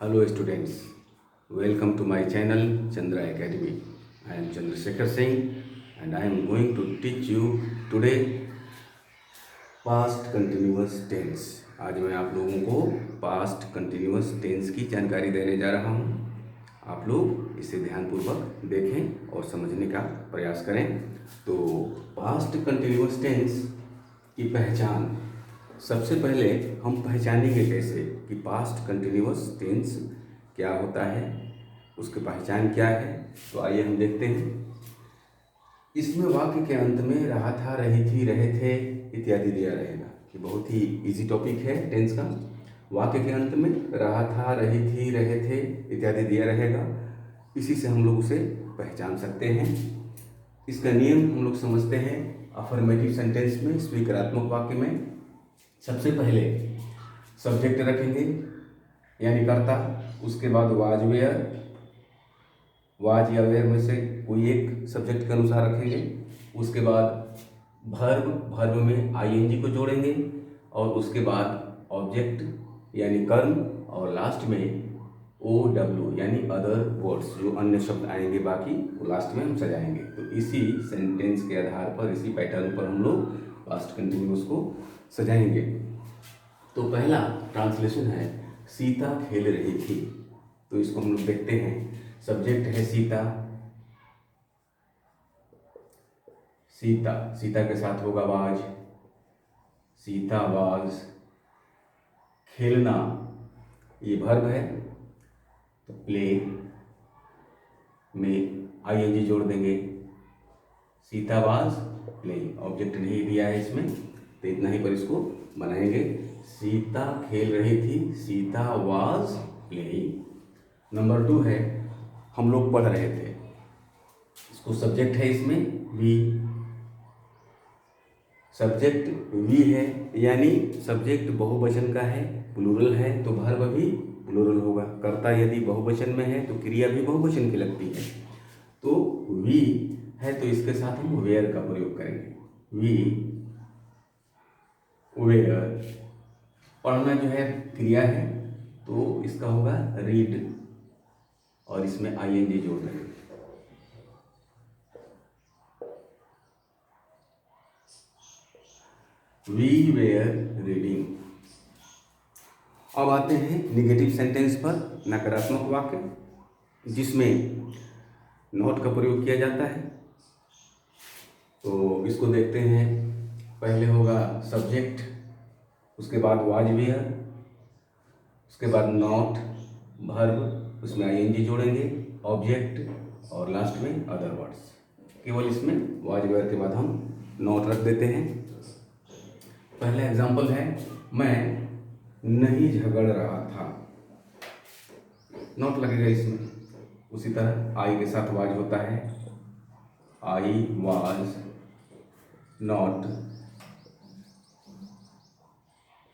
Hello students, welcome to my channel Chandra Academy. I am Chandrasekhar Singh and I am going to teach you today past continuous tense. आज मैं आप लोगों को past continuous tense की जानकारी देने जा रहा हूँ। आप लोग इसे ध्यानपूर्वक देखें और समझने का प्रयास करें। तो past continuous tense की पहचान, सबसे पहले हम पहचानेंगे कैसे कि पास्ट कंटिन्यूअस टेंस क्या होता है, उसकी पहचान क्या है। तो आइए हम देखते हैं। इसमें वाक्य के अंत में रहा था, रही थी, रहे थे इत्यादि दिया रहेगा। ये बहुत ही इजी टॉपिक है टेंस का। वाक्य के अंत में रहा था, रही थी, रहे थे इत्यादि दिया रहेगा। इसी से हम लोग उसे पहचान सकते हैं। इसका नियम हम लोग समझते हैं। अफर्मेटिव सेंटेंस में, स्वीकारात्मक वाक्य में सबसे पहले सब्जेक्ट रखेंगे यानी कर्ता, उसके बाद वाज वेयर, वाज या वेयर में से कोई एक सब्जेक्ट के अनुसार रखेंगे। उसके बाद वर्ब, वर्ब में आईएनजी को जोड़ेंगे और उसके बाद ऑब्जेक्ट यानी कर्म और लास्ट में ओ डब्ल्यू यानी अदर वर्ड्स, जो अन्य शब्द आएंगे बाकी वो लास्ट में हम सजाएंगे। तो इसी सेंटेंस के आधार पर, इसी पैटर्न पर हम लोग पास्ट कंटिन्यूअस को सजाएंगे। तो पहला ट्रांसलेशन है सीता खेल रही थी। तो इसको हम लोग देखते हैं। सब्जेक्ट है सीता, सीता, सीता के साथ होगा वाज, सीता वाज। खेलना ये वर्ब है, तो प्ले में आईएनजी जोड़ देंगे। सीता वाज प्लेइंग, ऑब्जेक्ट नहीं दिया है इसमें, तो इतना ही पर इसको बनाएंगे। सीता खेल रही थी, सीता वाज प्लेइंग। नंबर 2 है हम लोग पढ़ रहे थे। इसको सब्जेक्ट है इसमें वी, सब्जेक्ट वी है यानी सब्जेक्ट बहुवचन का है, प्लूरल है तो वर्ब भी प्लूरल होगा। कर्ता यदि बहुवचन में है तो क्रिया भी बहुवचन की लगती है। तो वी है तो इसके साथ हम वेयर का प्रयोग करेंगे। We were. पढ़ना जो है क्रिया है तो इसका होगा रीड और इसमें आईएनजी जोड़ देंगे। We were reading. अब आते हैं निगेटिव सेंटेंस पर, नकारात्मक वाक्य जिसमें नॉट का प्रयोग किया जाता है। तो इसको देखते हैं। पहले होगा सब्जेक्ट, उसके बाद वाज वेयर, उसके बाद नॉट वर्ब, उसमें आईएनजी जोड़ेंगे, ऑब्जेक्ट और लास्ट में अदर वर्ड्स। केवल इसमें वाज वेयर के बाद हम नॉट रख देते हैं। पहला एग्जाम्पल है मैं नहीं झगड़ रहा था, नॉट लगेगा इसमें। उसी तरह आई के साथ वाज होता है, I was not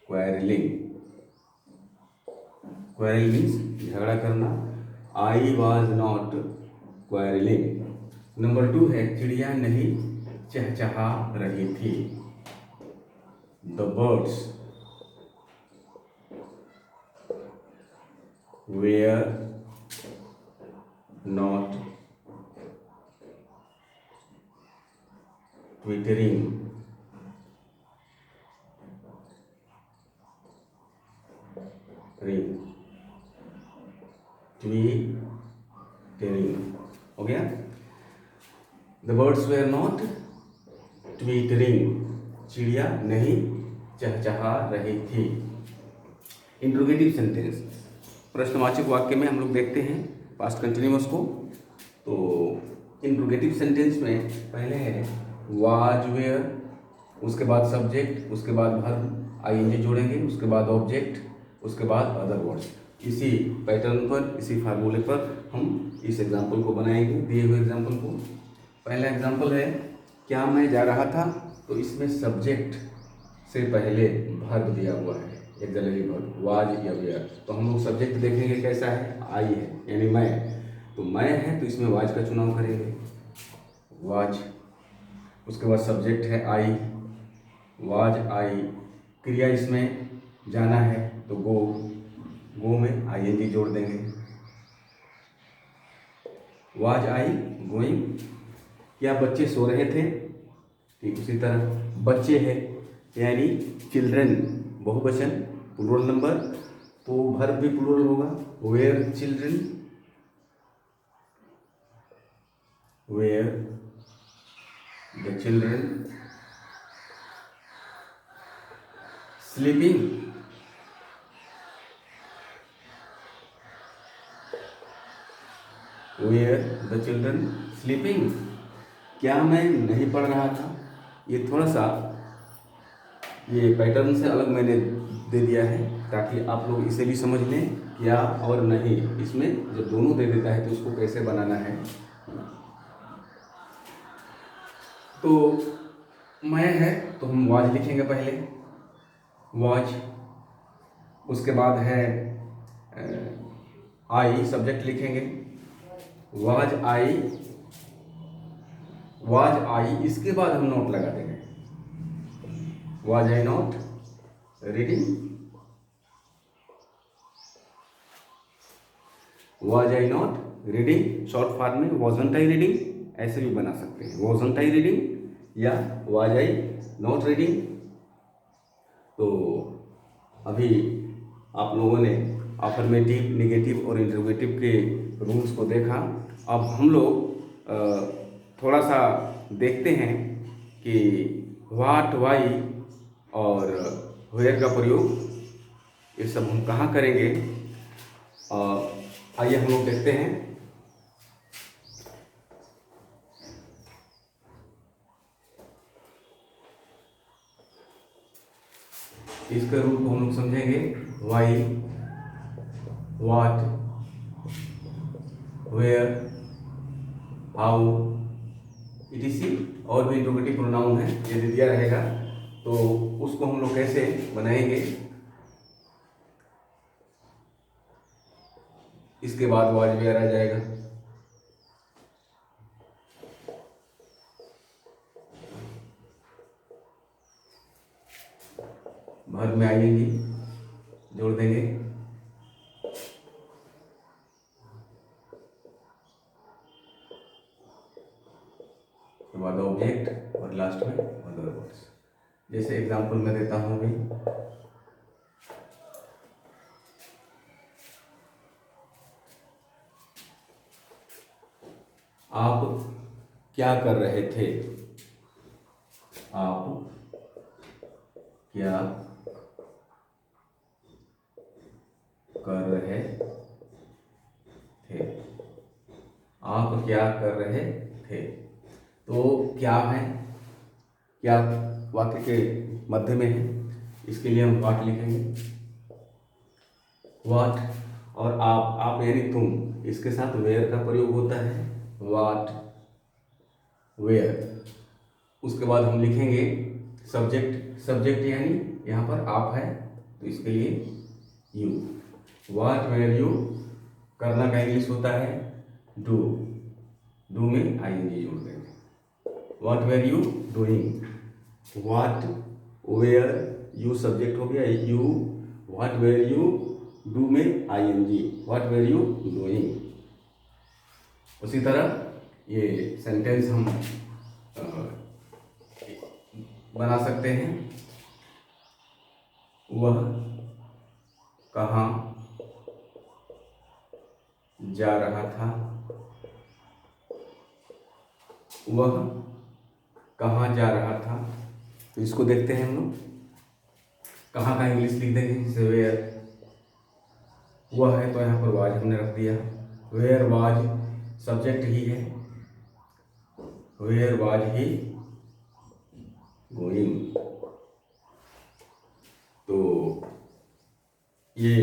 quarrelling. Quarrel means झगड़ा करना। I was not quarrelling. Number 2 है चिड़िया नहीं चहचहा रही थी। The birds were not twittering. Tweeting हो गया। The birds were not tweeting, चिड़िया नहीं चहचहा रही थी। इंट्रोगेटिव सेंटेंस, प्रश्नवाचक वाक्य में हम लोग देखते हैं पास्ट कंटिन्यूअस को। तो इंट्रोगेटिव सेंटेंस में पहले है वाज वेयर, उसके बाद सब्जेक्ट, उसके बाद वर्ब आईएनजी जोड़ेंगे, उसके बाद ऑब्जेक्ट, उसके बाद अदर वर्ड्स। इसी पैटर्न पर, इसी फार्मूले पर हम इस एग्जाम्पल को बनाएंगे, दिए हुए एग्जाम्पल को। पहला एग्जाम्पल है क्या मैं जा रहा था। तो इसमें सब्जेक्ट से पहले वर्ब दिया हुआ है, एक्सिलरी वर्ब वाज या वेयर। तो हम लोग सब्जेक्ट देखेंगे कैसा है, आई है यानी मैं। तो मैं है तो इसमें वाज का चुनाव करेंगे, वाज। उसके बाद सब्जेक्ट है आई, वाज आई। क्रिया इसमें जाना है तो गो, गो में आईएनजी जोड़ देंगे। वाज आई गोइंग, क्या बच्चे सो रहे थे? ठीक उसी तरह बच्चे है यानी चिल्ड्रन बहुवचन प्लूरल नंबर, तो वर्ब भी प्लूरल होगा। Were children, were the children sleeping, were the children sleeping, क्या मैं नहीं पढ़ रहा था? ये थोड़ा सा ये पैटर्न से अलग मैंने दे दिया है ताकि आप लोग इसे भी समझ लें, क्या और नहीं। इसमें जब दोनों दे देता है तो उसको कैसे बनाना है। तो मैं है तो हम वाज लिखेंगे पहले, वाज, उसके बाद है आई सब्जेक्ट लिखेंगे, वाज आई, वाज आई, इसके बाद हम नोट लगा देंगे, was I not reading, was I not reading, short form में वॉजंट आई रीडिंग, ऐसे भी बना सकते हैं, वॉजंट आई रीडिंग या वाज आई नॉट रीडिंग। तो अभी आप लोगों ने अफर्मेटिव, नेगेटिव और इंटरोगेटिव के रूल्स को देखा। अब हम लोग थोड़ा सा देखते हैं कि व्हाट, वाई और वेयर का प्रयोग ये सब हम कहाँ करेंगे। आइए हम लोग देखते हैं। इसके रूल को हम लोग समझेंगे, why, what, where, how, etc, और भी इंट्रोगेटिव प्रोनाउन है, ये दे दिया रहेगा तो उसको हम लोग कैसे बनाएंगे। इसके बाद वाज वेयर आ जाएगा। वर्ब में आएंगे, जोड़ देंगे, उसके बाद ऑब्जेक्ट और लास्ट में अदर वर्ड्स। जैसे एग्जांपल मैं देता हूँ अभी, आप क्या कर रहे थे? आप क्या कर रहे थे? आप क्या कर रहे थे? तो क्या है, क्या वाक्य के मध्य में है, इसके लिए हम व्हाट लिखेंगे, व्हाट, और आप यानी तुम, इसके साथ वेयर का प्रयोग होता है, व्हाट वेयर। उसके बाद हम लिखेंगे सब्जेक्ट, सब्जेक्ट यानी यहाँ पर आप है तो इसके लिए यू, व्हाट वेयर यू, करना का इंग्लिश होता है डू, डू में आईएनजी जोड़ देंगे, what were you doing, what were you subject हो गया, you, what were you do में I N G, what were you doing. उसी तरह ये सेंटेंस हम बना सकते हैं, वह कहाँ जा रहा था, वह कहाँ जा रहा था। तो इसको देखते हैं हम लोग, कहाँ का इंग्लिश लिख देंगे, जैसे वेयर, वह है तो यहाँ पर वाज हमने रख दिया, वेयर वाज सब्जेक्ट ही है, वेयर वाज ही गोइंग। तो ये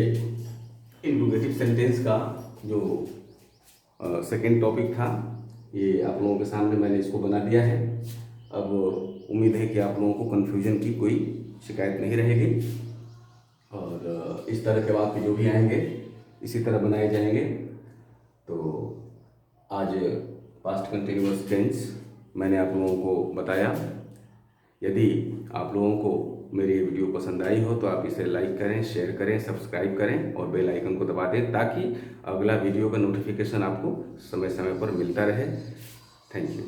इंट्रोगेटिव सेंटेंस का जो सेकेंड टॉपिक था, ये आप लोगों के सामने मैंने इसको बना दिया है। अब उम्मीद है कि आप लोगों को कन्फ्यूजन की कोई शिकायत नहीं रहेगी, और इस तरह के वाक्य जो भी आएंगे इसी तरह बनाए जाएंगे। तो आज पास्ट कंटिन्यूअस टेंस मैंने आप लोगों को बताया। यदि आप लोगों को मेरी ये वीडियो पसंद आई हो तो आप इसे लाइक करें, शेयर करें, सब्सक्राइब करें और बेल आइकन को दबा दें ताकि अगला वीडियो का नोटिफिकेशन आपको समय समय पर मिलता रहे। Thank you.